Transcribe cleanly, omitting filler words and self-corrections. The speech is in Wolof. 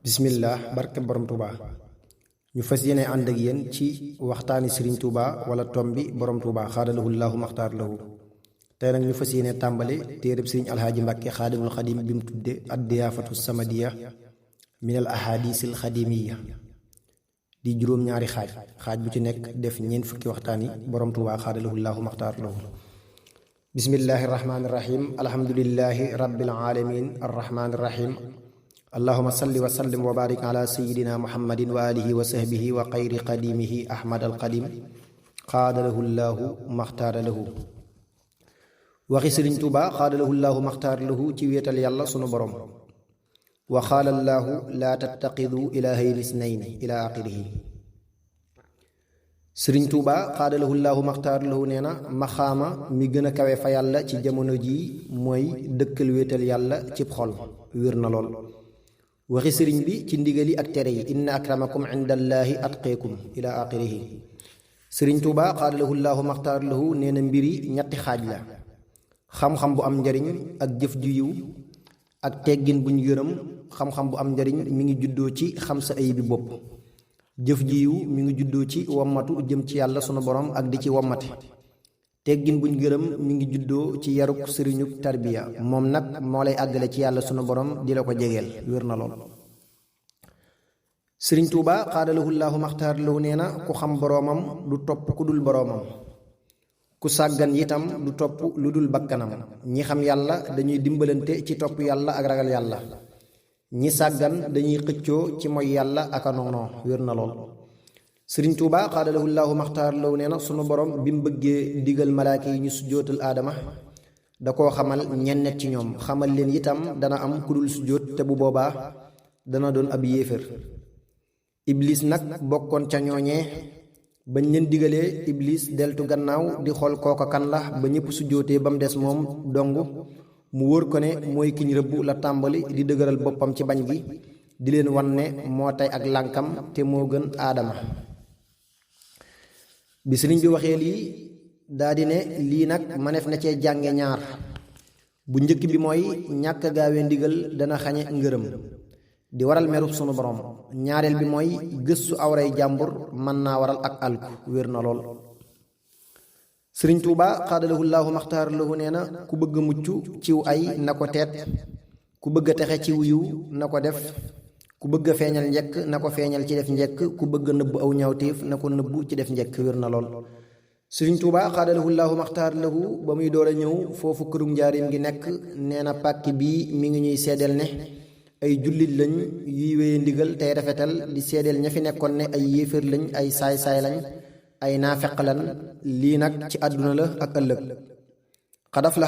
bismillah barke borom Touba ñu fas yéene ànd ak yéen ci waxtaani Serigne Touba wala tombi borom Touba xaadalahu llaahu maxtaar lahu tey nag ñu fas yéene tàmbale téereb Serigne Alhaaji Mbàkke xaadimul xadim bi mu tudde addiyaafatu samadiya min al ahadisil xadimiya di juróom-ñaari xaaj bu ci nekk def ñeent fukki waxtaan yi borom Touba xaadalahu llaahu maxtaar lahu bismillahi rahmaani rahim alhamdulillahi rabbil alamin arrahmaani rahim allahuma salli wa sallim wa barik ala sayidina muhammadin wa alihi wa sahbihi wa xayri qadimihi ahmad alqadim xaadalahu llaahu maxtaara lahu waxi sëriñ tuuba xaadalahu llaahu maxtaara lahu ci wéetal yàlla sunu borom wa xaala llaahu laa tattaxidu ilaahayni isnayni ila axirihi sëriñ tuuba xaadalahu llaahu maxtaara lahu nee na maxaama mi gën a kawe fa yàlla ci jamono jii mooy dëkkal wéetal yàlla cib xol wér na lool waxi sëriñ bi ci ndigali ak tere yi inna akramakum indallaahi atqeekum ila axirihi sëriñ tuuba xaadalahu llaahu maxtaar lahu nee na mbiri ñetti xaaj la xam-xam bu am njariñ ak jëf ju yiw ak teggin buñ yërëm xam-xam bu am njariñ mi ngi juddoo ci xam sa ayibi bopp jëf ju yiw mi ngi juddoo ci wommatu jëm ci yàlla sunu borom ak di ci wommate teggin buñ gërëm mi ngi juddoo ci yaruk sëriñub tarbiya moom nag moo lay àggale ci yàlla sunu borom di la ko jegeel wér na lool sëriñ tuuba xaadalahu llaahu maxtaar lahu nee na ku xam boroomam du topp ku dul boroomam ku sàggan itam du topp lu dul bakkanam ñi xam yàlla dañuy dimbalante ci topp yàlla ak ragal yàlla ñi sàggan dañuy xëccoo ci moy yàlla ak a noonoo wér na lool sëriñ tuuba xaadalahu llaahu maxtaar lahu nee na sunu borom bi mu bëggee digal malaaka yi ñu sujjóotal aadama da koo xamal ñennet ci ñoom xamal leen itam dana am ku dul sujjóot te bu boobaa dana doon ab yéefér iblis nag bokkoon ca ñooñee bañ leen digalee iblis deltu gannaaw di xool kooka kan la ba ñépp sujjóotee ba mu des moom dong mu wóor ko ne mooy kiñ rëbb la tàmbali di dëgëral boppam ci bañ gi di leen wan ne moo tey ak lànkam te moo gën aadama bi sëriñ bi waxee lii daldi ne lii nag maneef na cee jànge ñaar bu njëkk bi mooy ñàkk gaawee ndigal dana xañe ngërëm di waral merub sunu borom ñaareel bi mooy gëstu awray jàmbur mën naa waral ak alku wér na lool sëriñ tuuba xaadalahu llaahu maxtaar lahu nee na ku bëgg a mucc ciw ay na ko teet ku bëgg a texe ciw yiw na ko def ku bëgg a feeñal njekk na ko feeñal ci def njekk ku bëgg a nëbb aw ñaawteef na ko nëbb ci def njekk wér na lool sëriñ tuuba xaadalahu llaahu maxtaar lahu ba muy door a ñëw foofu kërum njaarim gi nekk nee na pàkk bii mi ngi ñuy seedeel ne ay jullit lañ yuy wéye ndigal tey rafetal di seedeel ña fi nekkoon ne ay yéeféer lañ ay saay-saay lañ ay naafeq lan lii nag ci àdduna la ak ëllëg xadaf la